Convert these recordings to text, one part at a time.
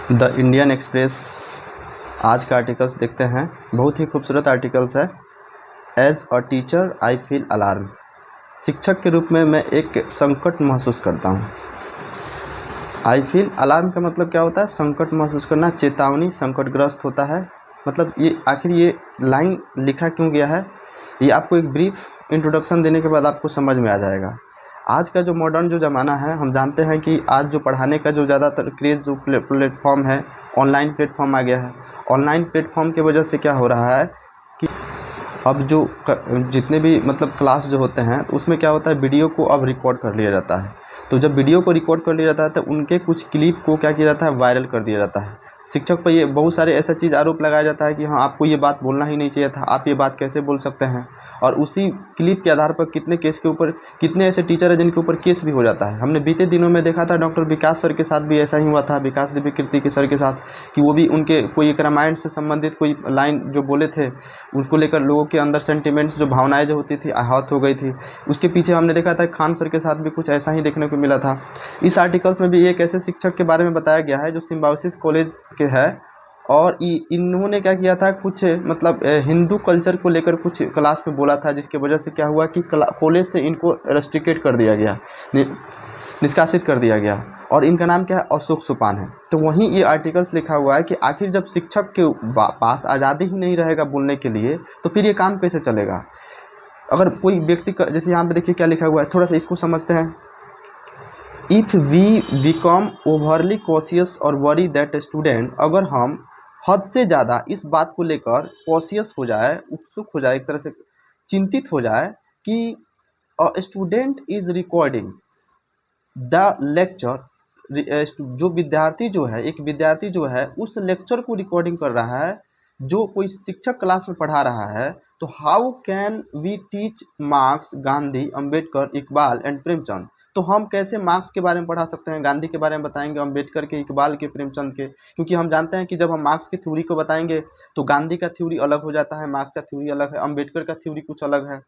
The Indian express आज का articles देखते हैं। बहुत ही खूबसूरत आर्टिकल्स है। As a teacher I feel alarm. शिक्षक के रूप में मैं एक संकट महसूस करता हूँ। आई फील अलार्म का मतलब क्या होता है? संकट महसूस करना, चेतावनी, संकटग्रस्त होता है। मतलब ये आखिर ये लाइन लिखा क्यों गया है, ये आपको एक ब्रीफ इंट्रोडक्शन देने के बाद आपको समझ में आ जाएगा। आज का जो मॉडर्न जो ज़माना है, हम जानते हैं कि आज जो पढ़ाने का जो ज़्यादातर क्रेज़ जो प्लेटफॉर्म है, ऑनलाइन प्लेटफॉर्म आ गया है। ऑनलाइन प्लेटफॉर्म की वजह से क्या हो रहा है कि अब जो जितने भी मतलब क्लास जो होते हैं, तो उसमें क्या होता है, वीडियो को अब रिकॉर्ड कर लिया जाता है। तो जब वीडियो को रिकॉर्ड कर लिया जाता है तो उनके कुछ क्लिप को क्या किया जाता है, वायरल कर दिया जाता है। शिक्षक पर ये बहुत सारे ऐसा चीज़ आरोप लगाया जाता है कि हाँ, आपको ये बात बोलना ही नहीं चाहिए था, आप ये बात कैसे बोल सकते हैं। और उसी क्लिप के आधार पर कितने केस के ऊपर, कितने ऐसे टीचर हैं जिनके ऊपर केस भी हो जाता है। हमने बीते दिनों में देखा था, डॉक्टर विकास सर के साथ भी ऐसा ही हुआ था, विकास देवी कीर्ति के सर के साथ, कि वो भी उनके कोई एक रामायण से संबंधित कोई लाइन जो बोले थे, उसको लेकर लोगों के अंदर सेंटिमेंट्स, जो भावनाएं जो होती थी, आहत हो गई थी। उसके पीछे हमने देखा था खान सर के साथ भी कुछ ऐसा ही देखने को मिला था। इस आर्टिकल्स में भी एक ऐसे शिक्षक के बारे में बताया गया है जो सिम्बायोसिस कॉलेज के है, और इन्होंने क्या किया था, कुछ मतलब हिंदू कल्चर को लेकर कुछ क्लास में बोला था, जिसकी वजह से क्या हुआ कि कॉलेज से इनको रेस्ट्रिकेट कर दिया गया, निष्कासित कर दिया गया। और इनका नाम क्या है, अशोक सोपान है। तो वहीं ये आर्टिकल्स लिखा हुआ है कि आखिर जब शिक्षक के पास आज़ादी ही नहीं रहेगा बोलने के लिए, तो फिर ये काम कैसे चलेगा। अगर कोई व्यक्ति का, जैसे यहाँ पे देखिए क्या लिखा हुआ है, थोड़ा सा इसको समझते हैं। If we become overly cautious और वरी दैट स्टूडेंट, अगर हम हद से ज़्यादा इस बात को लेकर कॉशियस हो जाए, उत्सुक हो जाए, एक तरह से चिंतित हो जाए कि a student is recording the lecture, जो विद्यार्थी जो है, एक विद्यार्थी जो है उस लेक्चर को रिकॉर्डिंग कर रहा है जो कोई शिक्षक क्लास में पढ़ा रहा है, तो how can we teach Marx, Gandhi, Ambedkar, Iqbal and Premchand. तो हम कैसे मार्क्स के बारे में पढ़ा सकते हैं, गांधी के बारे में बताएंगे, अंबेडकर के, इकबाल के, प्रेमचंद के। क्योंकि हम जानते हैं कि जब हम मार्क्स की थ्योरी को बताएंगे तो गांधी का थ्योरी अलग हो जाता है, मार्क्स का थ्योरी अलग है, अंबेडकर का थ्योरी कुछ अलग है।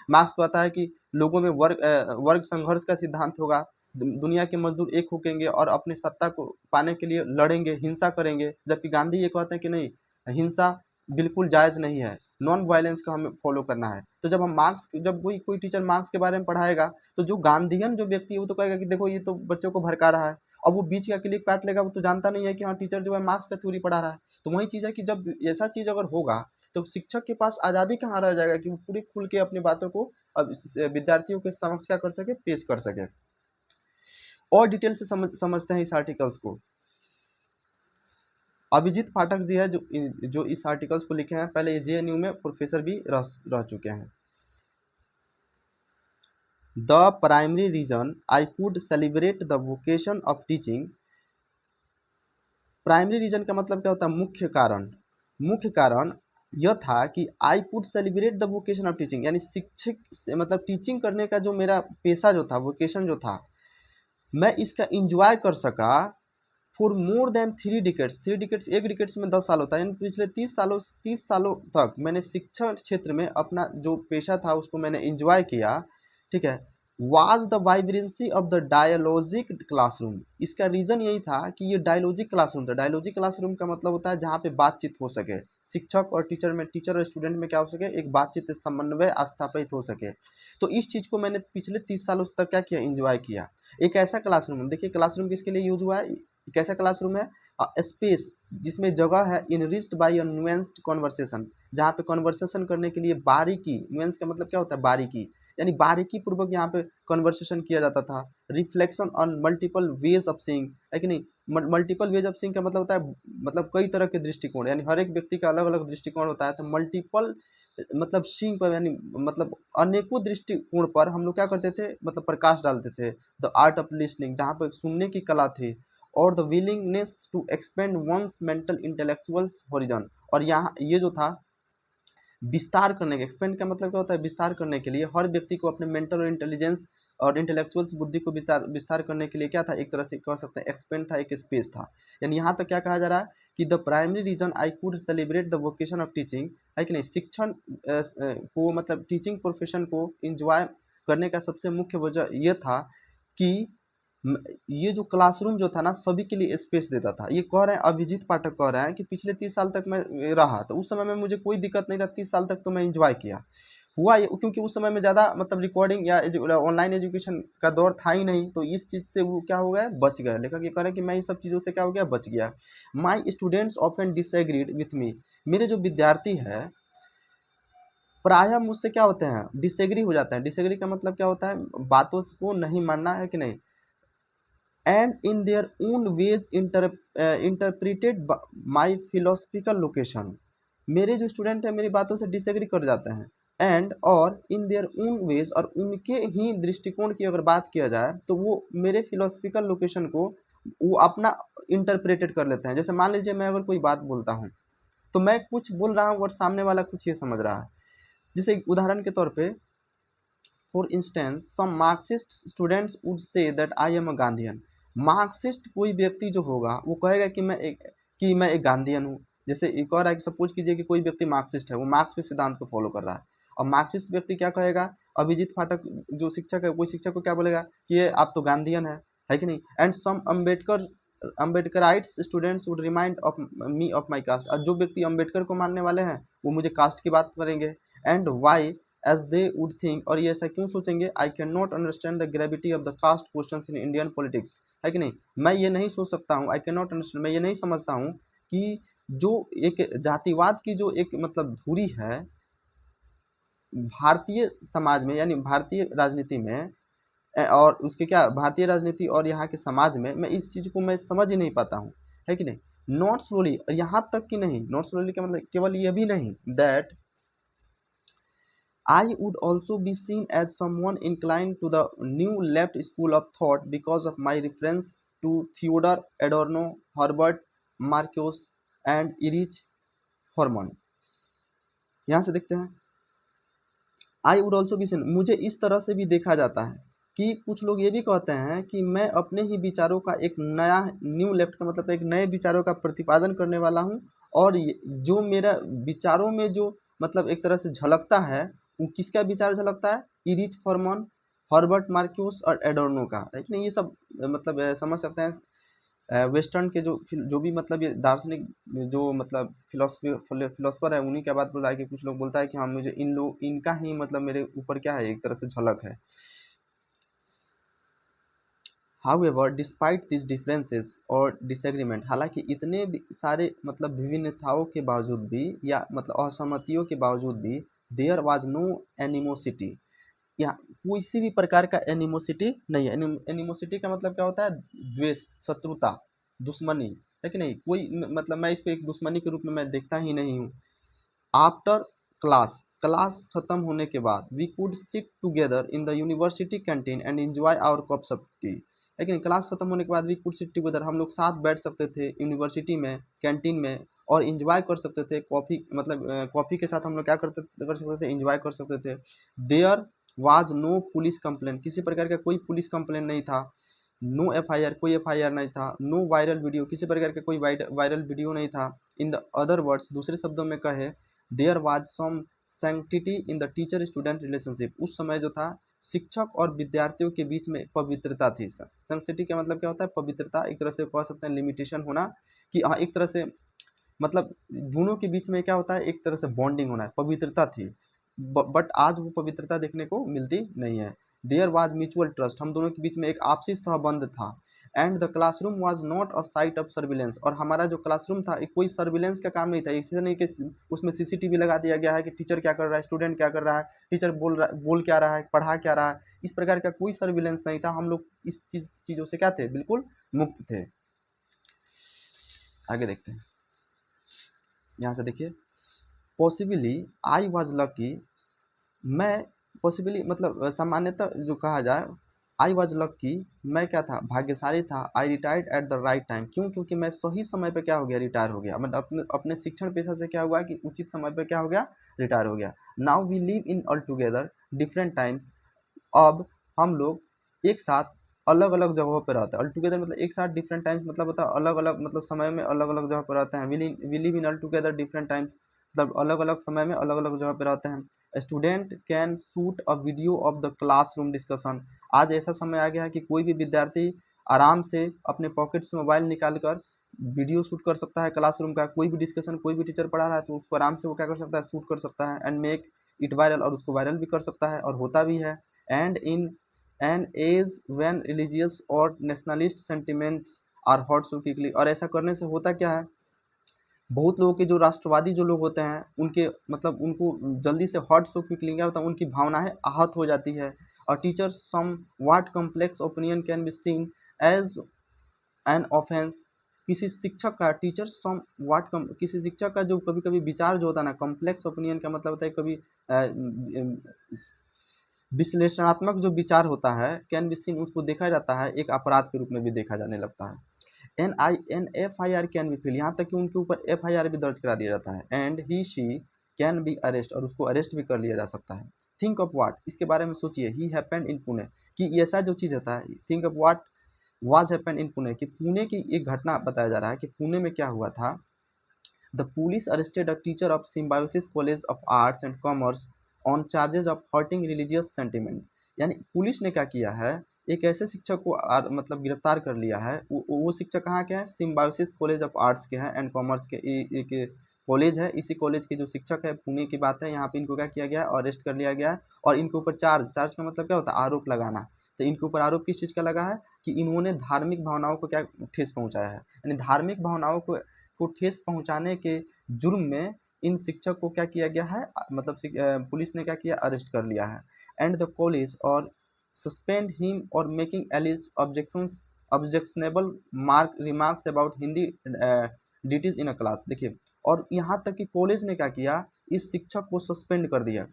मार्क्स कहता है कि लोगों में वर्ग संघर्ष का सिद्धांत होगा, दुनिया के मजदूर एक होकेंगे और अपनी सत्ता को पाने के लिए लड़ेंगे, हिंसा करेंगे। जबकि गांधी ये कहते हैं कि नहीं, हिंसा बिल्कुल जायज़ नहीं है, नॉन वायलेंस का हमें फॉलो करना है। तो जब हम मार्क्स, जब कोई टीचर मार्क्स के बारे में पढ़ाएगा, तो जो गांधीयन जो व्यक्ति है वो तो कहेगा कि देखो ये तो बच्चों को भड़का रहा है। अब वो बीच का क्लिप काट लेगा, वो तो जानता नहीं है कि हाँ, टीचर जो है मार्क्स का थ्योरी पढ़ा रहा है। तो वही चीज़ है कि जब ऐसा चीज़ अगर होगा तो शिक्षक के पास आज़ादी कहाँ रह जाएगा कि वो पूरी खुल के अपनी बातों को अब विद्यार्थियों के समक्ष क्या कर सके, पेश कर सके। और डिटेल से समझते हैं इस आर्टिकल्स को। अभिजीत पाठक जी है जो इस आर्टिकल्स को लिखे हैं, पहले ये जेएनयू में प्रोफेसर भी रह चुके हैं। The primary reason I could celebrate the vocation of teaching. Primary reason का मतलब क्या होता है, मुख्य कारण। मुख्य कारण यह था कि I could celebrate the vocation of teaching, यानी शिक्षक मतलब टीचिंग करने का जो मेरा पेशा जो था, वोकेशन जो था, मैं इसका इंजॉय कर सका for more than 3 decades. 3 decades, एक डिकेट्स में 10 साल होता है, यानी पिछले 30 सालों तक मैंने शिक्षण क्षेत्र में अपना जो पेशा था उसको मैंने इंजॉय किया। ठीक है। Was the vibrancy of the dialogic classroom. इसका रीज़न यही था कि ये डायलॉजिक क्लासरूम था। डायलॉजिक क्लासरूम का मतलब होता है जहाँ पे बातचीत हो सके, शिक्षक और टीचर में, टीचर और स्टूडेंट में क्या हो सके, एक बातचीत, समन्वय स्थापित हो सके। तो इस चीज़ को मैंने पिछले 30 सालों तक क्या किया, इंजॉय किया। एक ऐसा क्लासरूम, देखिए क्लासरूम किसके लिए यूज हुआ है, कैसा क्लासरूम है, स्पेस जिसमें जगह है, इनरिच्ड बाय अ नुएंस्ड कॉन्वर्सेशन, जहाँ पे कॉन्वर्सेशन करने के लिए बारीकी, नुएंस का मतलब क्या होता है, बारीकी, यानी बारीकी पूर्वक यहाँ पे कॉन्वर्सेशन किया जाता था। Reflection on multiple ways of seeing, है कि नहीं। मल्टीपल वेज ऑफ सीइंग का मतलब होता है, मतलब कई तरह के दृष्टिकोण, यानी हर एक व्यक्ति का अलग अलग दृष्टिकोण होता है। तो मल्टीपल मतलब सीइंग पर, यानी मतलब अनेकों दृष्टिकोण पर हम लोग क्या करते थे, मतलब प्रकाश डालते थे। द आर्ट ऑफ लिसनिंग, जहाँ पर सुनने की कला थी। और the willingness to expand one's mental intellectuals horizon, और यहाँ ये जो था विस्तार करने के, एक्सपेंड का मतलब क्या होता है, विस्तार करने के लिए, हर व्यक्ति को अपने मेंटल और इंटेलिजेंस और इंटेलेक्चुअल्स बुद्धि को विस्तार करने के लिए क्या था, एक तरह से कह सकते हैं एक्सपेंड था, एक स्पेस था। यानी यहाँ तक क्या कहा जा रहा है कि the primary reason I could celebrate the vocation of teaching, है कि नहीं, शिक्षण को मतलब टीचिंग प्रोफेशन को इंजॉय करने का सबसे मुख्य वजह यह था कि ये जो क्लासरूम जो था ना सभी के लिए स्पेस देता था। ये कह रहे हैं, अभिजीत पाठक कह रहे हैं कि पिछले 30 साल तक मैं रहा, तो उस समय में मुझे कोई दिक्कत नहीं था, 30 साल तक तो मैं एंजॉय किया। हुआ ये क्योंकि उस समय में ज़्यादा मतलब रिकॉर्डिंग या ऑनलाइन एजुकेशन का दौर था ही नहीं, तो इस चीज़ से वो क्या हो गया, बच गए। लेखक ये कह रहे हैं कि मैं इन सब चीज़ों से क्या हो गया, बच गया। My students often disagreed with me, मेरे जो विद्यार्थी हैं प्रायः मुझसे क्या होते हैं, डिसएग्री हो जाते हैं। डिसएग्री का मतलब क्या होता है, बातों को नहीं मानना है कि नहीं। And in their own ways interpreted my philosophical location, मेरे जो स्टूडेंट हैं मेरी बातों से डिसएग्री कर जाते हैं। एंड और इन देयर ओन वेज, और उनके ही दृष्टिकोण की अगर बात किया जाए तो वो मेरे फिलोसफिकल लोकेशन को वो अपना इंटरप्रेटेड कर लेते हैं। जैसे मान लीजिए मैं अगर कोई बात बोलता हूँ तो मैं कुछ बोल रहा हूँ और सामने वाला कुछ ये समझ रहा है। जैसे उदाहरण के तौर पे, for instance some Marxist students would say that I am a Gandhian, Marxist कोई व्यक्ति जो होगा वो कहेगा कि मैं एक गांधीयन हूँ। जैसे एक और है कि सपोज कीजिए कि कोई व्यक्ति मार्क्सिस्ट है, वो मार्क्स के सिद्धांत को फॉलो कर रहा है, और मार्क्सिस्ट व्यक्ति क्या कहेगा, अभिजीत पाठक जो शिक्षक है, कोई शिक्षक को क्या बोलेगा कि ये आप तो गांधीयन है कि नहीं। And some Ambedkarites students would remind of me of my caste, और जो व्यक्ति अम्बेडकर को मानने वाले हैं वो मुझे कास्ट की बात करेंगे। And why as they would think, और ये ऐसा क्यों सोचेंगे, I can not understand the gravity of the caste question in Indian politics, है कि नहीं। मैं ये नहीं सोच सकता हूँ, आई कैन नॉट अंडरस्टैंड, मैं ये नहीं समझता हूँ कि जो एक जातिवाद की जो एक मतलब धुरी है भारतीय समाज में, यानी भारतीय राजनीति में, और उसके क्या भारतीय राजनीति और यहाँ के समाज में, मैं इस चीज़ को मैं समझ ही नहीं पाता हूँ, है कि नहीं। नॉट स्लोली, यहाँ तक कि नहीं, नॉट स्लोली का मतलब केवल ये भी नहीं, that I would also be seen as someone inclined to the new left school of thought because of my reference to Theodor Adorno, Herbert Marcuse and Erich Hormann। यहाँ से देखते हैं, I would also be seen, मुझे इस तरह से भी देखा जाता है कि कुछ लोग ये भी कहते हैं कि मैं अपने ही विचारों का एक नया, न्यू लेफ्ट का मतलब एक नए विचारों का प्रतिपादन करने वाला हूँ। और जो मेरा विचारों में जो मतलब एक तरह से झलकता है, वो किसका विचार झलकता है, इरिच फॉर्मन, हॉर्बर्ट मार्क्यूस और एडोर्नो का, है कि नहीं। ये सब मतलब समझ सकते हैं वेस्टर्न के जो भी मतलब ये दार्शनिक जो मतलब फिलोसफर है, उन्हीं की बात बोल रहा है कि कुछ लोग बोलता है कि हाँ मुझे इनका ही मतलब मेरे ऊपर क्या है, एक तरह से झलक है। हाउएवर डिस्पाइट दिस डिफरेंसेस और डिसएग्रीमेंट, हालांकि इतने सारे मतलब विभिन्नताओं के बावजूद भी या मतलब असहमतियों के बावजूद भी, देयर वाज नो एनिमोसिटी, या किसी भी प्रकार का एनिमोसिटी नहीं है। एनिमोसिटी का मतलब क्या होता है, द्वेष, शत्रुता, दुश्मनी, है कि नहीं। कोई मतलब मैं इसको एक दुश्मनी के रूप में मैं देखता ही नहीं हूँ। आफ्टर क्लास, क्लास खत्म होने के बाद, we could sit together in the university canteen and enjoy our cups of tea, लेकिन क्लास खत्म होने के बाद वी कुड सिट टुगेदर, हम लोग साथ बैठ सकते थे यूनिवर्सिटी में, कैंटीन में, और इंजॉय कर सकते थे कॉफ़ी, मतलब कॉफ़ी के साथ हम लोग क्या कर सकते थे, इंजॉय कर सकते थे। There was no police complain, किसी प्रकार का कोई पुलिस कंप्लेन नहीं था। नो एफआईआर, कोई एफआईआर नहीं था। नो वायरल वीडियो, किसी प्रकार का कोई वायरल वीडियो नहीं था। इन द अदर वर्ड्स, दूसरे शब्दों में कहे, there was some sanctity in the teacher student relationship, उस समय जो था शिक्षक और विद्यार्थियों के बीच में पवित्रता थी। सैंक्टिटी का मतलब क्या होता है, पवित्रता, एक तरह से कह सकते हैं लिमिटेशन होना, कि हाँ एक तरह से मतलब दोनों के बीच में क्या होता है, एक तरह से बॉन्डिंग होना है, पवित्रता थी। बट आज वो पवित्रता देखने को मिलती नहीं है। देयर वाज म्यूचुअल ट्रस्ट, हम दोनों के बीच में एक आपसी सहबंध था। And the classroom was not a site of surveillance, और हमारा जो क्लासरूम था एक कोई सर्विलेंस का काम नहीं था। इससे नहीं कि उसमें सीसीटीवी लगा दिया गया है कि टीचर क्या कर रहा है, स्टूडेंट क्या कर रहा है, टीचर बोल क्या रहा है, पढ़ा क्या रहा है, इस प्रकार का कोई सर्विलेंस नहीं था। हम लोग इस चीज़ों से क्या थे, बिल्कुल मुक्त थे। आगे देखते हैं, यहाँ से देखिए, पॉसिबली आई वॉज लकी, मैं पॉसिबली मतलब सामान्यतः जो कहा जाए, आई वॉज लकी, मैं क्या था, भाग्यशाली था। I retired at the right time, क्यों, क्योंकि मैं सही समय पे क्या हो गया, रिटायर हो गया। मतलब अपने शिक्षण पेशा से क्या हुआ कि उचित समय पे क्या हो गया, रिटायर हो गया। Now we live in all together different times, अब हम लोग एक साथ अलग अलग जगहों पर रहते हैं। ऑल टुगेदर मतलब एक साथ, डिफरेंट टाइम्स मतलब होता है अलग अलग, मतलब समय में अलग अलग जगह पर रहते हैं। We live in all together different times मतलब अलग अलग समय में अलग अलग जगह पर रहते हैं। Student can shoot a video of the classroom discussion, आज ऐसा समय आ गया है कि कोई भी विद्यार्थी आराम से अपने पॉकेट से मोबाइल निकाल कर वीडियो शूट कर सकता है क्लासरूम का, कोई भी डिस्कशन कोई भी टीचर पढ़ा रहा है तो उसको आराम से वो क्या कर सकता है, शूट कर सकता है एंड मेक इट वायरल, और उसको वायरल भी कर सकता है और होता भी है। And in an age when religious और nationalist sentiments are hot so quickly, और ऐसा करने से होता क्या है, बहुत लोगों के जो राष्ट्रवादी जो लोग होते हैं उनके मतलब उनको जल्दी से हॉट सो क्विकली क्या होता है, उनकी भावनाएं आहत हो जाती है। और teacher somewhat complex opinion can be seen as an offence, किसी शिक्षक का टीचर सम वाट कम, किसी शिक्षक का जो कभी कभी विचार जो होता है ना, कॉम्प्लेक्स ओपिनियन का मतलब होता है कभी विश्लेषणात्मक जो विचार होता है, कैन बी सीन उसको देखा जाता है एक अपराध के रूप में भी देखा जाने लगता है। An F I R can be filed, यहाँ तक कि उनके ऊपर FIR भी दर्ज करा दिया जाता है। And he she can be arrest, और उसको अरेस्ट भी कर लिया जा सकता है। थिंक ऑफ वाट, इसके बारे में सोचिए, ही हैपेंड इन पुणे, कि ऐसा जो चीज़ होता है, think of what was happened in Pune, कि पुणे की एक घटना बताया जा रहा है कि पुणे में क्या हुआ था। The police arrested a teacher of symbiosis college of arts and commerce on charges of hurting religious sentiment, यानी पुलिस ने क्या किया है, एक ऐसे शिक्षक को मतलब गिरफ्तार कर लिया है। वो शिक्षक कहाँ के हैं, सिम्बायोसिस कॉलेज ऑफ आर्ट्स के हैं एंड कॉमर्स के, एक कॉलेज है, इसी कॉलेज के जो शिक्षक है, पुणे की बात है, यहाँ पे इनको क्या किया गया है, अरेस्ट कर लिया गया है। और इनके ऊपर चार्ज का मतलब क्या होता है, आरोप लगाना। तो इनके ऊपर आरोप किस चीज़ का लगा है कि इन्होंने धार्मिक भावनाओं को क्या ठेस पहुँचाया है, यानी धार्मिक भावनाओं को ठेस पहुंचाने के जुर्म में इन शिक्षक को क्या किया गया है, मतलब पुलिस ने क्या किया, अरेस्ट कर लिया है। एंड द कॉलेज और सस्पेंड हिम और making allege objections objectionable mark remarks about Hindi deities in a class, देखिए। और यहाँ तक कि कॉलेज ने क्या किया, इस शिक्षक को सस्पेंड कर दिया,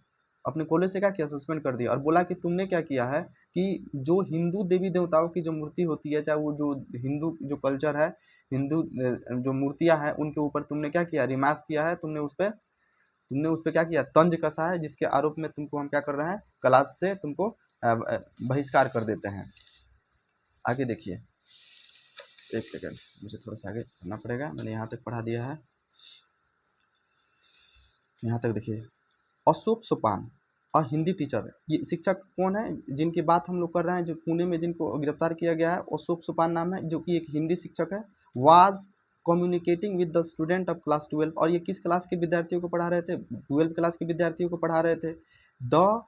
अपने कॉलेज से क्या किया, सस्पेंड कर दिया, और बोला कि तुमने क्या किया है कि जो हिंदू देवी देवताओं की जो मूर्ति होती है, चाहे वो जो हिंदू जो कल्चर है, हिंदू जो मूर्तियां हैं उनके ऊपर तुमने क्या किया, रिमार्क्स किया है, तुमने उस पर क्या किया, तंज कसा है, जिसके आरोप में तुमको हम क्या कर रहे हैं, क्लास से तुमको बहिष्कार कर देते हैं। आगे देखिए, एक सेकंड, मुझे थोड़ा सा आगे पढ़ना पड़ेगा, मैंने यहाँ तक पढ़ा दिया है, यहाँ तक देखिए। अशोक सोपान और हिंदी टीचर, ये शिक्षक कौन है जिनकी बात हम लोग कर रहे हैं, जो पुणे में जिनको गिरफ्तार किया गया है, अशोक सोपान नाम है, जो कि एक हिंदी शिक्षक है। Was communicating with the student of class 12, और ये किस क्लास के विद्यार्थियों को पढ़ा रहे थे, 12 क्लास के विद्यार्थियों को पढ़ा रहे थे। The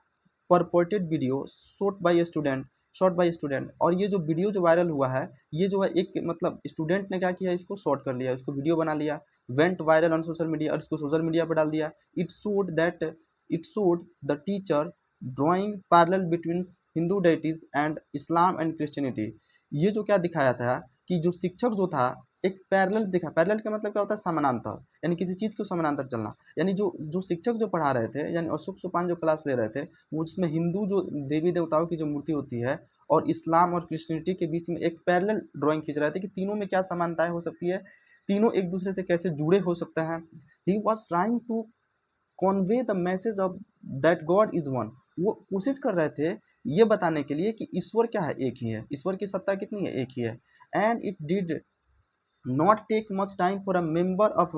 purported video shot by student, और ये जो वीडियो जो वायरल हुआ है, ये जो है एक मतलब स्टूडेंट ने क्या किया, इसको शॉट कर लिया, इसको वीडियो बना लिया, went viral on social media, और इसको सोशल मीडिया पर डाल दिया। It showed that it showed the teacher drawing parallel between Hindu deities and Islam and Christianity, ये जो क्या दिखाया था कि जो शिक्षक जो था एक पैरेलल दिखा, पैरेलल का मतलब क्या होता है, समानांतर, यानी किसी चीज़ को समानांतर चलना, यानी जो जो शिक्षक जो पढ़ा रहे थे, यानी अशोक सोपान जो क्लास ले रहे थे, वो उसमें हिंदू जो देवी देवताओं की जो मूर्ति होती है और इस्लाम और क्रिश्चियनिटी के बीच में एक पैरेलल ड्राइंग खींच रहे थे कि तीनों में क्या समानताएं हो सकती है, तीनों एक दूसरे से कैसे जुड़े हो सकते हैं। He was trying to convey the message of that God is one, वो कोशिश कर रहे थे ये बताने के लिए कि ईश्वर क्या है, एक ही है, ईश्वर की सत्ता कितनी है, एक ही है। And it did not take much time for a member of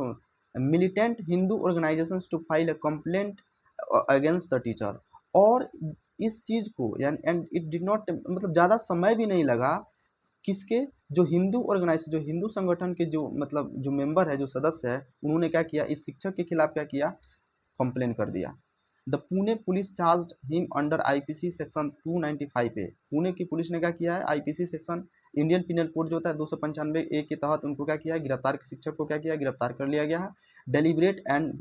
militant Hindu organizations to file a complaint against the teacher, और इस चीज़ को यानी एंड इट डिड नॉट, मतलब ज़्यादा समय भी नहीं लगा, किसके, जो हिंदू ऑर्गेनाइजेशन, जो हिंदू संगठन के जो मतलब जो मेंबर है, जो सदस्य है, उन्होंने क्या किया, इस शिक्षक के खिलाफ क्या किया, कंप्लेन कर दिया। The Pune police charge him under IPC section 295 ए, पुणे की पुलिस ने क्या किया है, IPC section, Indian penal code जो होता है 295A के तहत उनको क्या किया है, गिरफ्तार, शिक्षक को क्या किया, गिरफ्तार कर लिया गया है। Deliberate and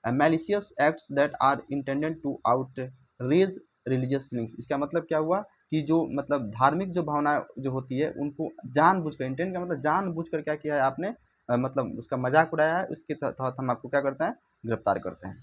malicious acts that are intended to outrage religious feelings, इसका मतलब क्या हुआ कि जो मतलब धार्मिक जो भावना जो होती है उनको जानबूझकर, इंटेंट का मतलब जानबूझकर क्या किया है आपने, मतलब उसका मजाक उड़ाया है, उसके तहत हम आपको क्या करते हैं, गिरफ्तार करते हैं।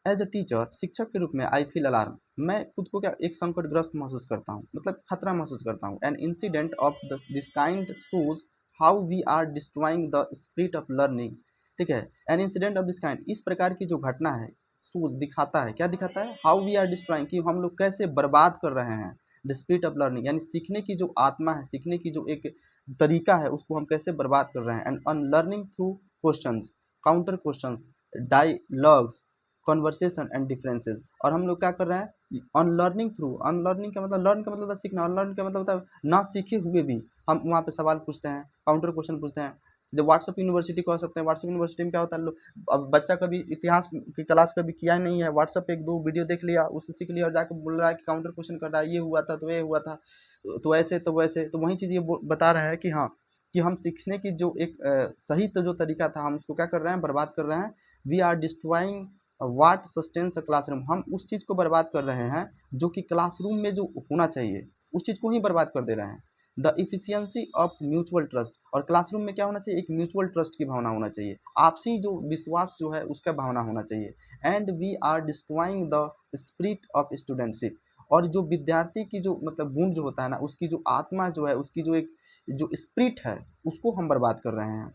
एज अ टीचर, शिक्षक के रूप में आई फील अलार्म, मैं खुद को क्या एक संकटग्रस्त महसूस करता हूँ, मतलब खतरा महसूस करता हूँ। An incident of this kind shows how we are destroying the spirit of learning, ठीक है। An incident of this kind, इस प्रकार की जो घटना है, शोज दिखाता है, क्या दिखाता है, हाउ वी आर डिस्ट्रॉइंग, कि हम लोग कैसे बर्बाद कर रहे हैं द स्पिरिट ऑफ लर्निंग, यानी सीखने की जो आत्मा है, सीखने की जो एक तरीका है, उसको हम कैसे बर्बाद कर रहे हैं। And unlearning through questions, counter questions, dialogues, conversation and differences. और हम लोग क्या कर रहे हैं, अनलर्निंग थ्रू, अनलर्निंग का मतलब, लर्न का मतलब होता है सीखना, अनलर्न का मतलब होता है ना सीखे हुए भी हम वहाँ पे सवाल पूछते हैं, काउंटर क्वेश्चन पूछते हैं। जो व्हाट्सएप यूनिवर्सिटी कह सकते हैं, व्हाट्सएप यूनिवर्सिटी में क्या होता है, लोग अब बच्चा कभी इतिहास की क्लास कभी किया ही नहीं है, व्हाट्सएप पे एक दो वीडियो देख लिया, उससे सीख लिया और जाकर बोल रहा है कि काउंटर क्वेश्चन कर रहा है, ये हुआ था तो ये हुआ था, तो ऐसे तो वैसे, तो वही चीज़ ये बता रहा है कि हाँ, कि हम सीखने की जो एक सही तो जो तरीका था, हम उसको क्या कर रहे हैं, बर्बाद कर रहे हैं। We are destroying what sustains a classroom, हम उस चीज़ को बर्बाद कर रहे हैं जो कि क्लासरूम में जो होना चाहिए, उस चीज़ को ही बर्बाद कर दे रहे हैं। The efficiency of mutual trust, और क्लासरूम में क्या होना चाहिए, एक म्यूचुअल ट्रस्ट की भावना होना चाहिए, आपसी जो विश्वास जो है उसका भावना होना चाहिए। And we are destroying the spirit of studentship, और जो विद्यार्थी की जो मतलब गुण जो होता है ना, उसकी जो आत्मा जो है, उसकी जो एक जो स्पिरिट है, उसको हम बर्बाद कर रहे हैं।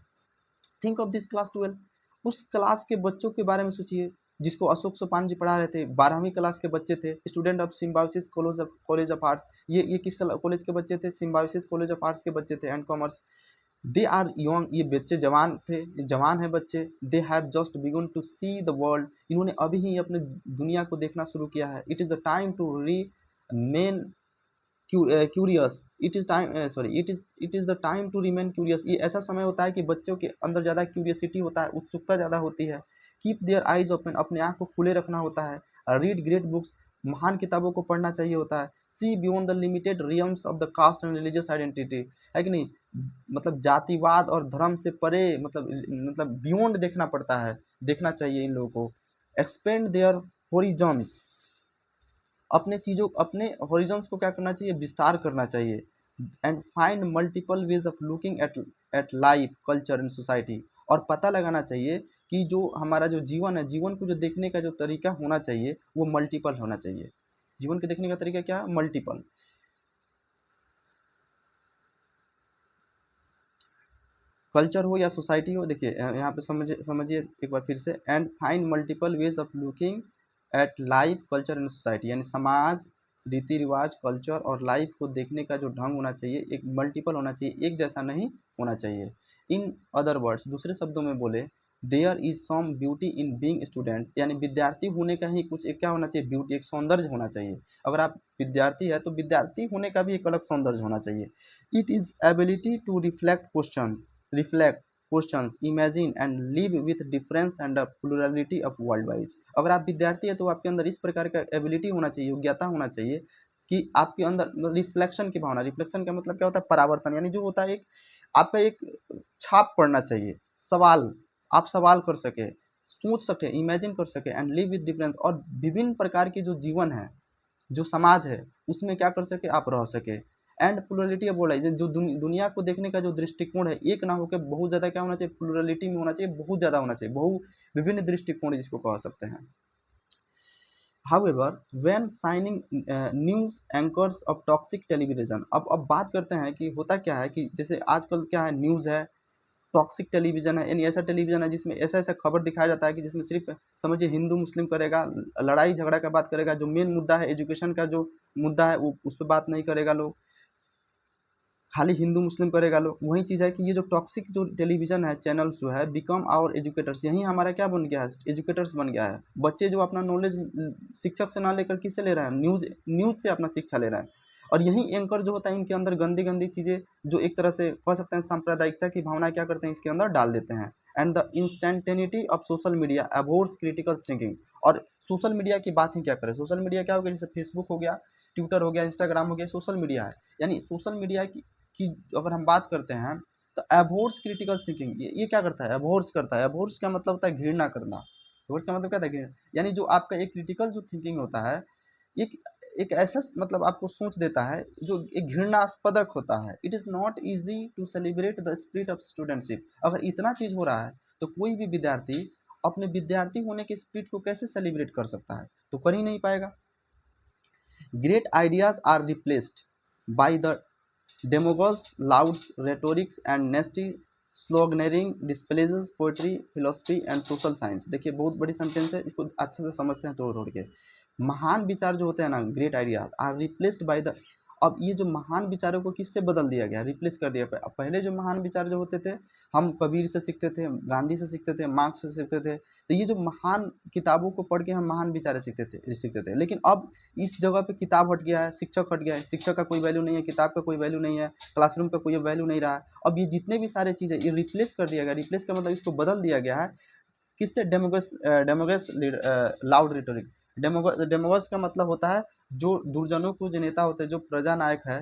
थिंक ऑफ दिस क्लास 12, उस क्लास के बच्चों के बारे में सोचिए जिसको अशोक सोपान जी पढ़ा रहे थे, 12वीं क्लास के बच्चे थे, student of symbiosis college of arts. ये किस कॉलेज के बच्चे थे, सिम्बायोसिस कॉलेज ऑफ आर्ट्स के बच्चे थे and commerce. They are young, ये बच्चे जवान थे, ये जवान है बच्चे। They have just begun to see the world, इन्होंने अभी ही अपने दुनिया को देखना शुरू किया है। It is the time to remain curious, it is the time to remain curious, ये ऐसा समय होता है कि बच्चों के अंदर ज़्यादा क्यूरियसिटी होता है, उत्सुकता ज़्यादा होती है। कीप देयर आइज ओपन, अपने आँख को खुले रखना होता है। रीड ग्रेट बुक्स, महान किताबों को पढ़ना चाहिए होता है। See beyond the limited realms of the caste and religious identity, है कि नहीं, मतलब जातिवाद और धर्म से परे, मतलब बियॉन्ड देखना पड़ता है, देखना चाहिए इन लोगों को। एक्सपेंड देयर होरिजॉन्स, अपने चीज़ों, अपने हॉरिजॉन्स को क्या करना चाहिए, विस्तार करना चाहिए। And find multiple ways of looking at life culture and society, और पता लगाना चाहिए कि जो हमारा जो जीवन है, जीवन को जो देखने का जो तरीका होना चाहिए वो मल्टीपल होना चाहिए। जीवन के देखने का तरीका क्या है, मल्टीपल। कल्चर हो या सोसाइटी हो, देखिए यहाँ पे समझिए समझिए एक बार फिर से। And find multiple ways of looking at life culture and society, यानी समाज, रीति रिवाज, कल्चर और लाइफ को देखने का जो ढंग होना चाहिए एक मल्टीपल होना चाहिए, एक जैसा नहीं होना चाहिए। इन अदर वर्ड्स, दूसरे शब्दों में बोले, there is some beauty in being student, यानी विद्यार्थी होने का ही कुछ एक क्या होना चाहिए, ब्यूटी, एक सौंदर्य होना चाहिए। अगर आप विद्यार्थी है तो विद्यार्थी होने का भी एक अलग सौंदर्य होना चाहिए। It is ability to reflect questions, imagine and live with difference and plurality of world wise. अगर आप विद्यार्थी है तो आपके अंदर इस प्रकार का एबिलिटी होना चाहिए, योग्यता होना चाहिए कि आपके अंदर रिफ्लेक्शन की भावना, रिफ्लेक्शन का मतलब क्या होता है, परावर्तन, यानी जो होता है एक आपका एक छाप पड़ना चाहिए, सवाल, आप सवाल कर सके, सोच सके, इमेजिन कर सके, एंड लिव विथ डिफरेंस, और विभिन्न प्रकार की जो जीवन है, जो समाज है, उसमें क्या कर सके, आप रह सके। एंड प्लुरलिटी बोला है, जो दुनिया को देखने का जो दृष्टिकोण है, एक ना होकर बहुत ज़्यादा क्या होना चाहिए, प्लुरलिटी में होना चाहिए, बहुत ज़्यादा होना चाहिए, विभिन्न दृष्टिकोण जिसको कह सकते हैं। However when signing news anchors of toxic television, अब बात करते हैं कि होता क्या है कि जैसे आजकल क्या है, न्यूज़ है, टॉक्सिक टेलीविज़न है, यानी ऐसा टेलीविज़न है जिसमें ऐसा-ऐसा खबर दिखाया जाता है कि जिसमें सिर्फ़ समझिए हिंदू मुस्लिम करेगा, लड़ाई झगड़ा का बात करेगा, जो मेन मुद्दा है एजुकेशन का जो मुद्दा है वो उस पे बात नहीं करेगा लोग, खाली हिंदू मुस्लिम करेगा लोग। वही चीज़ है कि ये जो टॉक्सिक जो टेलीविज़न है, चैनल्स जो है, बिकम आवर एजुकेटर्स, यही हमारा क्या बन गया है, एजुकेटर्स बन गया है। बच्चे जो अपना नॉलेज शिक्षक से ना लेकर किससे ले रहे हैं, न्यूज़ से अपना शिक्षा ले रहे हैं। और यही एंकर जो होता है इनके अंदर गंदी गंदी चीज़ें, जो एक तरह से कह सकते हैं सांप्रदायिकता की भावना क्या करते हैं, इसके अंदर डाल देते हैं। And the instantaneity of social media abhors critical thinking, और सोशल मीडिया की बात ही क्या करें, सोशल मीडिया क्या हो गया, जैसे फेसबुक हो गया, ट्विटर हो गया, इंस्टाग्राम हो गया, सोशल मीडिया है। यानी सोशल मीडिया की अगर हम बात करते हैं तो एबोर्स क्रिटिकल थिंकिंग, ये क्या करता है, एबोर्स करता है। एबोर्स का मतलब होता है घृणा करना, एबोर्स का मतलब क्या था, घृणा, यानी जो आपका एक क्रिटिकल जो थिंकिंग होता है, एक एक ऐसा मतलब आपको सोच देता है जो एक घृणास्पदक होता है। It is not easy to celebrate the spirit of studentship, अगर इतना चीज़ हो रहा है तो कोई भी विद्यार्थी अपने विद्यार्थी होने के स्पिरिट को कैसे सेलिब्रेट कर सकता है, तो कर ही नहीं पाएगा। Great ideas are replaced by the demagogues, loud rhetorics and nasty sloganeering displaces poetry, philosophy and social science. देखिए बहुत बड़ी सेंटेंस है, इसको अच्छे से समझते हैं तोड़ तोड़ के। महान विचार जो होते हैं ना, great ideas are replaced by the अब ये जो महान विचारों को किससे बदल दिया गया, रिप्लेस कर दिया। पहले जो महान विचार जो होते थे, हम कबीर से सीखते थे, गांधी से सीखते थे, मार्क्स से सीखते थे, तो ये जो महान किताबों को पढ़ के हम महान विचार सीखते थे। लेकिन अब इस जगह पे किताब हट गया है, शिक्षक हट गया है, शिक्षक का कोई वैल्यू नहीं है, किताब का कोई वैल्यू नहीं है, क्लासरूम का कोई वैल्यू नहीं रहा। अब ये जितने भी सारे चीज़ें ये रिप्लेस कर दिया गया, रिप्लेस का मतलब इसको बदल दिया गया है किससे, डेमोगस लाउड रिटोरिक। डेमोगस का मतलब होता है जो दुर्जनों को जो नेता होते हैं, जो प्रजानायक है,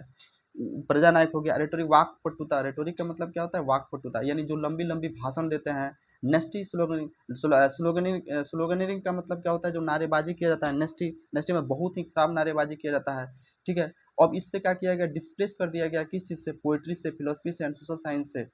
प्रजानायक हो गया। रेटोरिक वाक्पटुता, रेटोरिक का मतलब क्या होता है, वाक्पटुता, यानी जो लंबी लंबी भाषण देते हैं। नेस्टी स्लोगनिंग, स्लोगनिंग का मतलब क्या होता है, जो नारेबाजी किया जाता है। नेस्टी, नेस्टी में बहुत ही खराब नारेबाजी किया जाता है, ठीक है। अब इससे क्या किया गया, डिस्प्लेस कर दिया गया किस चीज़ से, पोइट्री से, फिलोसफी से एंड सोशल साइंस से।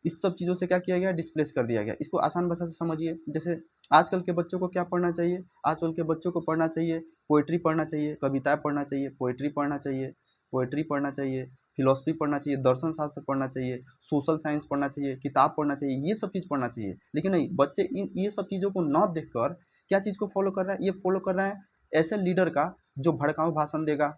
इस सब चीज़ों से क्या किया गया, डिस्प्लेस कर दिया गया। इसको आसान भाषा से समझिए, जैसे आजकल के बच्चों को क्या पढ़ना चाहिए, आजकल के बच्चों को पढ़ना चाहिए पोइट्री पढ़ना चाहिए, कविताएं पढ़ना चाहिए, पोइट्री पढ़ना चाहिए, पोइट्री पढ़ना चाहिए, फिलोसफी पढ़ना चाहिए, दर्शन शास्त्र पढ़ना चाहिए, सोशल साइंस पढ़ना चाहिए, किताब पढ़ना चाहिए, ये सब चीज़ पढ़ना चाहिए। लेकिन नहीं, बच्चे इन ये सब चीज़ों को न देखकर क्या चीज़ को फॉलो कर रहा है, ये फॉलो कर रहा है ऐसे लीडर का जो भड़काऊ भाषण देगा,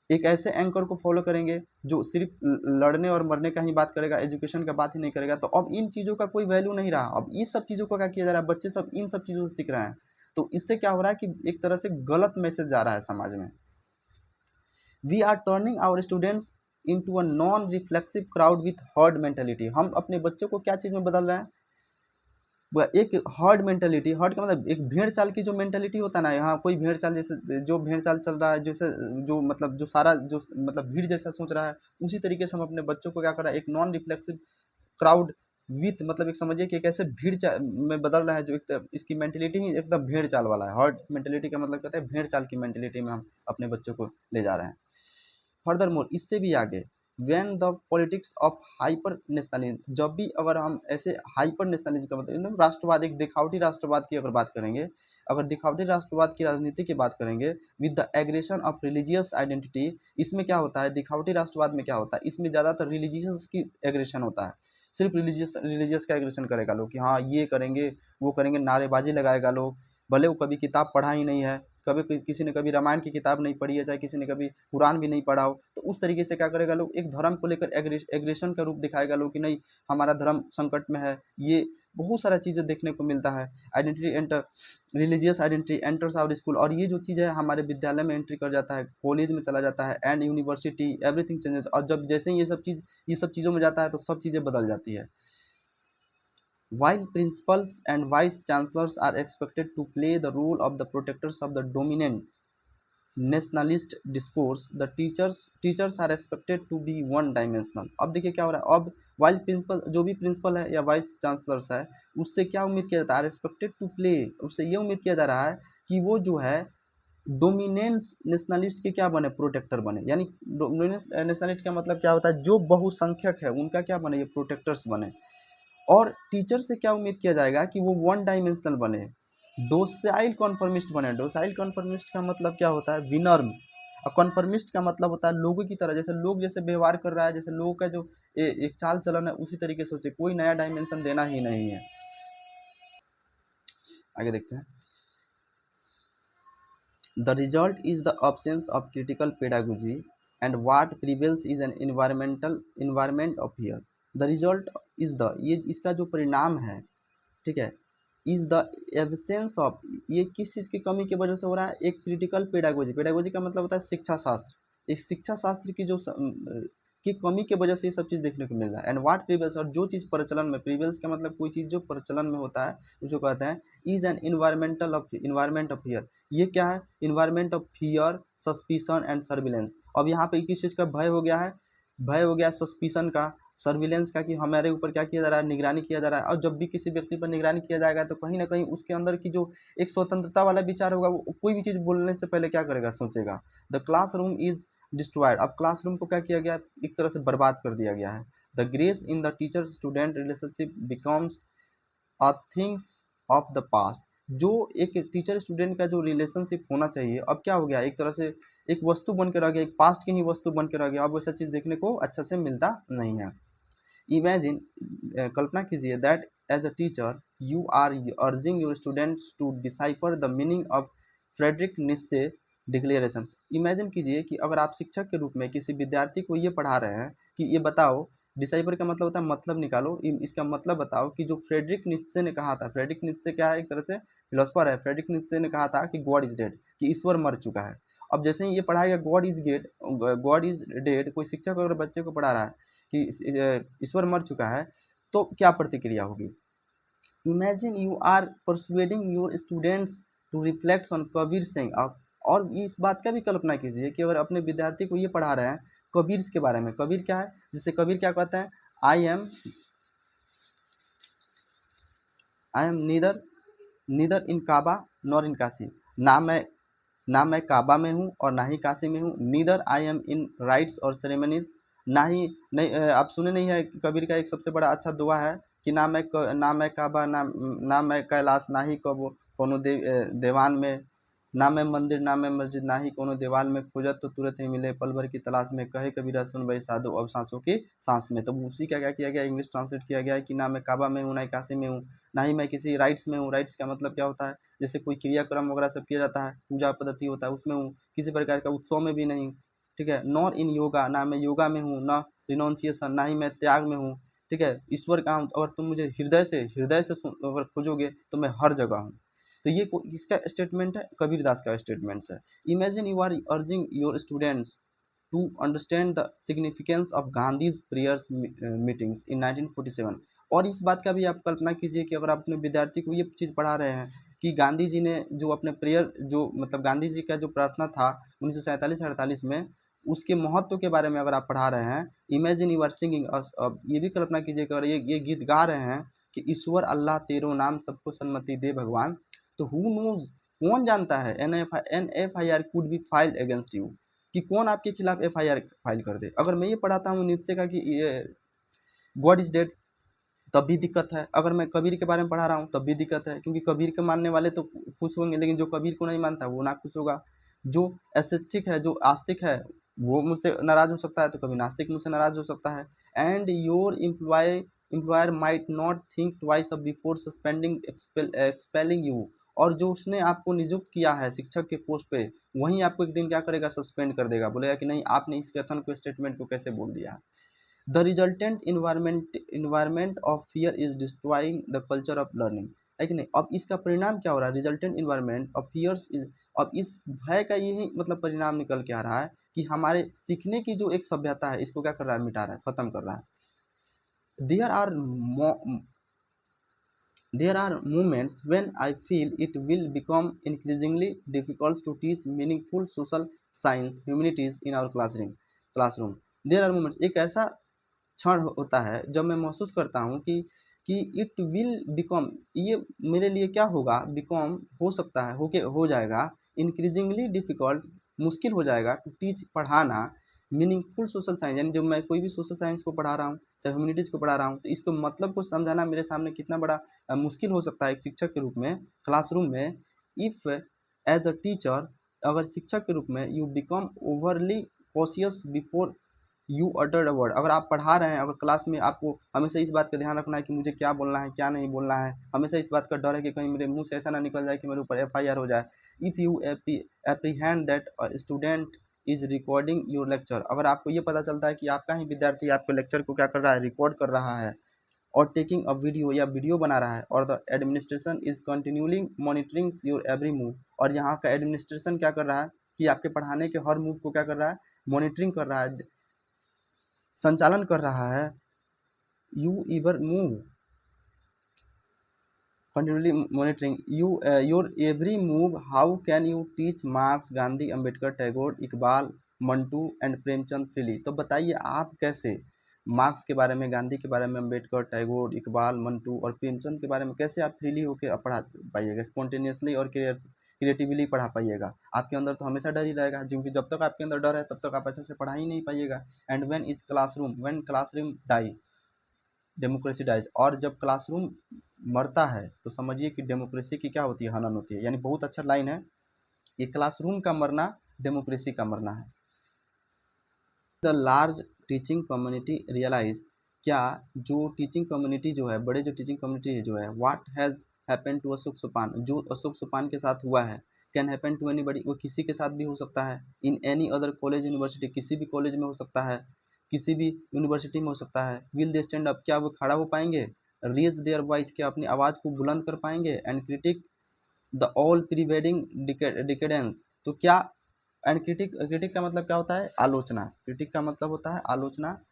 एक ऐसे एंकर को फॉलो करेंगे जो सिर्फ लड़ने और मरने का ही बात करेगा, एजुकेशन का बात ही नहीं करेगा। तो अब इन चीज़ों का कोई वैल्यू नहीं रहा। अब इस सब चीज़ों को क्या किया जा रहा है, बच्चे सब इन सब चीज़ों से सीख रहे हैं। तो इससे क्या हो रहा है कि एक तरह से गलत मैसेज जा रहा है समाज में। We are turning our students into a non reflexive crowd with herd mentality. हम अपने बच्चों को क्या चीज़ में बदल रहे हैं, वह एक हर्ड मेंटेलिटी। हर्ड का मतलब एक भेड़ चाल की जो मेंटेलिटी होता है ना, यहाँ कोई भेड़ चाल जैसे जो भेड़ चाल चल रहा है, जैसे जो मतलब जो सारा जो मतलब भीड़ जैसा सोच रहा है, उसी तरीके से हम अपने बच्चों को क्या कर रहा है, एक नॉन रिफ्लेक्सिव क्राउड विथ, मतलब एक समझिए कि एक ऐसे भीड़ चाल में बदल रहा है जो एक इसकी मेंटेलिटी ही एकदम भेड़ चाल वाला है। हर्ड मेंटेलिटी का मतलब कहते हैं भेड़ चाल की मेंटेलिटी में हम अपने बच्चों को ले जा रहे हैं। फर्दर मोर, इससे भी आगे, when the politics of hyper nationalism, जब भी अगर हम ऐसे हाइपर नेशनलिज्म का मतलब एकदम राष्ट्रवाद, एक दिखावटी राष्ट्रवाद की अगर बात करेंगे, अगर दिखावटी राष्ट्रवाद की राजनीति की बात करेंगे with the aggression of religious identity, इसमें क्या होता है, दिखावटी राष्ट्रवाद में क्या होता है, इसमें ज़्यादातर रिलीजियस की एग्रेशन होता है। सिर्फ रिलीजियस रिलीजियस का एग्रेशन करेगा लोग कि हाँ ये करेंगे वो करेंगे, नारेबाजी लगाएगा लोग, भले वो कभी किताब पढ़ा ही नहीं है, कभी किसी ने कभी रामायण की किताब नहीं पढ़ी है, चाहे किसी ने कभी कुरान भी नहीं पढ़ा हो, तो उस तरीके से क्या करेगा लोग, एक धर्म को लेकर एग्रेशन का रूप दिखाएगा लोग कि नहीं हमारा धर्म संकट में है। ये बहुत सारा चीज़ें देखने को मिलता है। Identity enter, religious identity enters our school, और ये जो चीज़ है हमारे विद्यालय में एंट्री कर जाता है, कॉलेज में चला जाता है, एंड यूनिवर्सिटी, एवरीथिंग चेंजेस। और जब जैसे ही ये सब चीज़ों में जाता है तो सब चीज़ें बदल जाती है। While principals and vice chancellors are expected to play the role of the protectors of the dominant nationalist discourse, the teachers are expected to be one dimensional। अब देखिए क्या हो रहा है, अब वाइल प्रिंसिपल, जो भी प्रिंसिपल है या वाइस चांसलर्स है, उससे क्या उम्मीद किया जाता है, एक्सपेक्टेड टू प्ले, उससे ये उम्मीद किया जा रहा है कि वो जो है डोमिनेंस नेशनलिस्ट के क्या बने, प्रोटेक्टर बने। यानी डोमिनेंस नेशनलिस्ट का मतलब क्या होता है, जो बहुसंख्यक है उनका क्या बने, ये प्रोटेक्टर्स बने। और टीचर से क्या उम्मीद किया जाएगा कि वो वन डायमेंशनल बने, डोसाइल कॉन्फर्मिस्ट बने। डोसाइल कॉन्फर्मिस्ट का मतलब क्या होता है, विनर्म। और कॉन्फर्मिस्ट का मतलब होता है लोगों की तरह, जैसे लोग जैसे व्यवहार कर रहा है, जैसे लोगों का जो एक चाल चलन है उसी तरीके से सोचे, कोई नया डायमेंशन देना ही नहीं है। आगे देखते हैं। The result is the absence of critical pedagogy and what prevails is an environment of fear। The result is the, ये इसका जो परिणाम है, ठीक है, इज द एब्सेंस ऑफ, ये किस चीज़ की कमी की वजह से हो रहा है, एक क्रिटिकल पेडागोजी। पेडागोजी का मतलब होता है शिक्षा शास्त्र। एक शिक्षा शास्त्र की जो की कमी की वजह से ये सब चीज़ देखने को मिल रहा है। एंड व्हाट प्रिवेल्स, और जो चीज़ प्रचलन में, प्रिवेल्स का मतलब कोई चीज़ जो प्रचलन में होता है उसको कहते हैं is an environment of fear. ये क्या है, environment of fear, suspicion and surveillance. अब यहाँ पे किस चीज़ का भय हो गया है, भय हो गया सस्पिशन का, सर्विलेंस का, कि हमारे ऊपर क्या किया जा रहा है, निगरानी किया जा रहा है। और जब भी किसी व्यक्ति पर निगरानी किया जाएगा तो कहीं ना कहीं उसके अंदर की जो एक स्वतंत्रता वाला विचार होगा, वो कोई भी चीज़ बोलने से पहले क्या करेगा, सोचेगा। The classroom is destroyed. अब क्लासरूम को क्या किया गया, एक तरह से बर्बाद कर दिया गया है। The grace in the teacher student relationship becomes a things of the past. जो एक टीचर स्टूडेंट का जो रिलेशनशिप होना चाहिए, अब क्या हो गया, एक तरह से एक वस्तु बन के रह गया, एक पास्ट की ही वस्तु बन के रह गया। अब वैसा चीज़ देखने को अच्छा से मिलता नहीं है। इमेजिन, कल्पना कीजिए, that as a teacher you are urging your students to decipher the meaning of Friedrich Nietzsche declarations. Imagine कीजिए कि अगर आप शिक्षक के रूप में किसी विद्यार्थी को ये पढ़ा रहे हैं कि ये बताओ, डिसाइफर का मतलब होता है मतलब निकालो, इसका मतलब बताओ कि जो फ्रेडरिक नीत्शे ने कहा था, फ्रेडरिक नीत्शे क्या है, एक तरह से फिलोसफर है, फ्रेडरिक नीत्शे ने कहा था कि गॉड इज डेड, कि ईश्वर मर चुका है। अब जैसे ही ये पढ़ाएगा God is dead, God is dead, कोई शिक्षक अगर बच्चे को पढ़ा रहा है कि ईश्वर मर चुका है, तो क्या प्रतिक्रिया होगी। Imagine you are persuading your students to reflect on Kabir Singh. और इस बात का भी कल्पना कीजिए कि अगर अपने विद्यार्थी को ये पढ़ा रहे हैं कबीर के बारे में। कबीर क्या है, जिससे कबीर क्या कहते हैं, I am neither in Kaaba nor in Kashi. ना मैं काबा में हूँ और ना ही काशी में हूँ। Neither I am in rights और सेरेमनीज, ना ही नहीं आप सुने नहीं है कबीर का एक सबसे बड़ा अच्छा दुआ है कि ना मैं काबा, ना मैं कैलाश, ना ही कबो कोनो देवान में, ना मैं मंदिर ना मैं मस्जिद, ना ही कोनो दीवाल में, खोजत तो तुरंत ही मिले पल भर की तलाश में, कहे कबीरा सुन भाई साधु अब सांसों की सांस में। तो उसी का क्या किया गया, इंग्लिश ट्रांसलेट किया गया है कि ना मैं काबा में हूँ, ना ही काशी में हूँ, ना ही मैं किसी राइट्स में हूँ। राइट्स का मतलब क्या होता है, जैसे कोई क्रियाक्रम वगैरह सब किया जाता है, पूजा पद्धति होता है उसमें हूँ, किसी प्रकार का उत्सव में भी नहीं। ठीक है, नॉर इन योगा, ना मैं योगा में हूँ, ना रिनाउंसिएशन, ना ही मैं त्याग में हूँ। ठीक है, ईश्वर का हूँ, अगर तुम मुझे हृदय से अगर खोजोगे तो मैं हर जगह हूँ। तो ये इसका स्टेटमेंट है, कबीरदास का स्टेटमेंट्स है। Imagine you are urging your students to understand the significance of Gandhi's prayers meetings in 1947। और इस बात का भी आप कल्पना कीजिए कि अगर आप अपने विद्यार्थी को ये चीज़ पढ़ा रहे हैं कि गांधी जी ने जो अपने प्रेयर, जो मतलब गांधी जी का जो प्रार्थना था 1947-48 में, उसके महत्व के बारे में अगर आप पढ़ा रहे हैं। इमेजिन यू आर सिंगिंग, अब ये भी कल्पना कीजिए कि अगर ये गीत गा रहे हैं कि ईश्वर अल्लाह तेरो नाम सबको सन्मति दे भगवान, तो हु नोज, कौन जानता है, NFIR could be filed against you, कि कौन आपके खिलाफ FIR फाइल कर दे। अगर मैं ये पढ़ाता हूँ नीचे का कि ये गॉड इज डेड, तब भी दिक्कत है। अगर मैं कबीर के बारे में पढ़ा रहा हूँ तब भी दिक्कत है, क्योंकि कबीर के मानने वाले तो खुश होंगे, लेकिन जो कबीर को नहीं मानता वो ना खुश होगा। जो एस्थेटिक है, जो आस्तिक है, वो मुझसे नाराज हो सकता है, तो कभी नास्तिक मुझसे नाराज हो सकता है। And your employer might not think twice before suspending expelling you. और जो उसने आपको नियुक्त किया है शिक्षक के पोस्ट पे, वहीं आपको एक दिन क्या करेगा, सस्पेंड कर देगा, बोलेगा कि नहीं आपने इस कथन को, स्टेटमेंट को कैसे बोल दिया। The resultant environment of fear is destroying the culture of learning, है कि नहीं। अब इसका परिणाम क्या हो रहा है, resultant environment of fears is, अब इस भय का यही मतलब परिणाम निकल के आ रहा है कि हमारे सीखने की जो एक सभ्यता है इसको क्या कर रहा है, मिटा रहा है, खत्म कर रहा है। There are There are moments when I feel it will become increasingly difficult to teach meaningful social science humanities in our classroom. There are moments, एक ऐसा क्षण होता है जब मैं महसूस करता हूँ कि इट विल बिकम, ये मेरे लिए क्या होगा, बिकम हो सकता है, हो जाएगा, इंक्रीजिंगली डिफिकल्ट, मुश्किल हो जाएगा, टू टीच पढ़ाना मीनिंगफुल सोशल साइंस, यानी जब मैं कोई भी सोशल साइंस को पढ़ा रहा हूँ, चाहे ह्यूमैनिटीज़ को पढ़ा रहा हूँ, तो इसको मतलब को समझाना मेरे सामने कितना बड़ा मुश्किल हो सकता है एक शिक्षक के रूप में क्लासरूम में। इफ़ एज अ टीचर, अगर शिक्षक के रूप में you become overly cautious before you utter a word, अगर आप पढ़ा रहे हैं, अगर क्लास में आपको हमेशा इस बात का ध्यान रखना है कि मुझे क्या बोलना है क्या नहीं बोलना है, हमेशा इस बात का डर है कि कहीं मेरे मुंह से ऐसा ना निकल जाए कि मेरे ऊपर FIR हो जाए। If you apprehend that student is recording your lecture, अगर आपको ये पता चलता है कि आपका ही विद्यार्थी आपके लेक्चर को क्या कर रहा है, रिकॉर्ड कर रहा है, और टेकिंग अ वीडियो या वीडियो बना रहा है, और the administration is continually monitoring your every move, और यहाँ का एडमिनिस्ट्रेशन क्या कर रहा है कि आपके पढ़ाने के हर मूव को क्या कर रहा है, मॉनिटरिंग कर रहा है, संचालन कर रहा है। You इवर move continually monitoring you your every move. How can you teach marks, Gandhi, Ambedkar, Tagore, Iqbal, Mantu and Premchand freely. तो बताइए आप कैसे मार्क्स के बारे में, गांधी के बारे में, अंबेडकर, टैगोर, इकबाल, मंटू और प्रेमचंद के बारे में कैसे आप फ्रीली होकर पढ़ा पाइएगा, स्पॉन्टेनियसली और क्रिएटिवली पढ़ा पाइएगा। आपके अंदर तो हमेशा डर ही रहेगा, क्योंकि जब तक आपके अंदर डर है तब तक आप अच्छे से पढ़ा ही नहीं पाइएगा। And when classroom die democracy dies, और जब क्लासरूम मरता है तो समझिए कि डेमोक्रेसी की क्या होती है, हनन होती है। यानी बहुत अच्छा लाइन है, ये क्लासरूम का मरना डेमोक्रेसी का मरना है। The large teaching community realize, क्या जो टीचिंग कम्युनिटी जो है, बड़े जो टीचिंग कम्युनिटी जो है, what has happened to Ashok Sopan, जो अशोक सोपान के साथ हुआ है, कैन हैपन टू एनीबडी, वो किसी के साथ भी हो सकता है। In any other college university, किसी भी कॉलेज में हो सकता है, किसी भी यूनिवर्सिटी में हो सकता है। विल दे स्टैंड अप, क्या वो खड़ा हो पाएंगे। रेज देयर वॉइस, क्या अपनी आवाज़ को बुलंद कर पाएंगे। And critique the all prevailing decadence, तो क्या एंड क्रिटिक, क्रिटिक का मतलब क्या होता है, आलोचना। क्रिटिक का मतलब होता है आलोचना।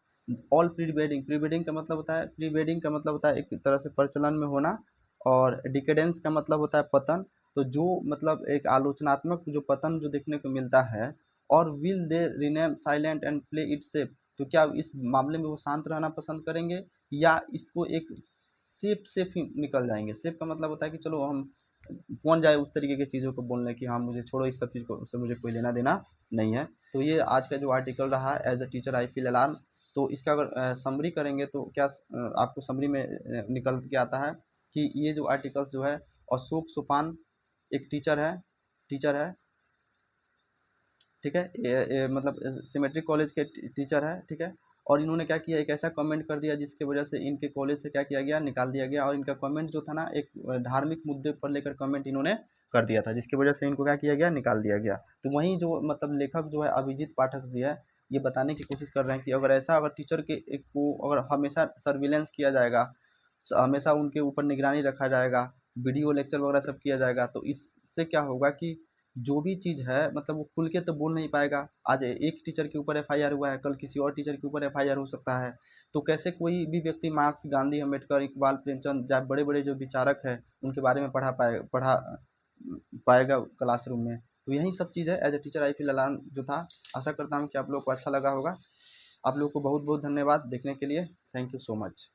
ऑल प्रीवेडिंग, प्रीवेडिंग का मतलब होता है, प्रीवेडिंग का मतलब होता है एक तरह से प्रचलन में होना, और डिकेडेंस का मतलब होता है पतन। तो जो मतलब एक आलोचनात्मक जो पतन जो देखने को मिलता है। और will they rename silent and play it safe, तो क्या इस मामले में वो शांत रहना पसंद करेंगे, या इसको एक सेफ सेफ ही निकल जाएंगे। सेफ का मतलब होता है कि चलो हम, कौन जाए उस तरीके की चीज़ों को बोलने की हाँ मुझे छोड़ो, इस सब चीज़ को उससे मुझे कोई लेना देना नहीं है। तो ये आज का जो आर्टिकल रहा है, as a teacher I feel alarm. तो इसका अगर समरी करेंगे तो क्या आपको समरी में निकल के आता है कि ये जो आर्टिकल्स जो है, अशोक सोपान एक टीचर है, ठीक है, ये मतलब सिमेट्रिक कॉलेज के टीचर है, ठीक है। और इन्होंने क्या किया, एक ऐसा कमेंट कर दिया जिसकी वजह से इनके कॉलेज से क्या किया गया, निकाल दिया गया। और इनका कमेंट जो था ना, एक धार्मिक मुद्दे पर लेकर कमेंट इन्होंने कर दिया था, जिसकी वजह से इनको क्या किया गया, निकाल दिया गया। तो वहीं जो मतलब लेखक जो है अभिजीत पाठक जी है, ये बताने की कोशिश कर रहे हैं कि अगर ऐसा, अगर टीचर के एक को अगर हमेशा सर्विलेंस किया जाएगा, हमेशा उनके ऊपर निगरानी रखा जाएगा, वीडियो लेक्चर वगैरह सब किया जाएगा, तो इससे क्या होगा कि जो भी चीज़ है मतलब वो खुल के तो बोल नहीं पाएगा। आज एक टीचर के ऊपर एफआईआर हुआ है, कल किसी और टीचर के ऊपर एफआईआर हो सकता है। तो कैसे कोई भी व्यक्ति मार्क्स, गांधी, अम्बेडकर, इकबाल, प्रेमचंद, या बड़े बड़े जो विचारक हैं उनके बारे में पढ़ा पाएगा क्लासरूम में। तो यही सब चीज़ है as a teacher I feel alarm जो था। आशा करता हूँ कि आप लोग को अच्छा लगा होगा। आप लोग को बहुत बहुत धन्यवाद देखने के लिए। Thank you so much.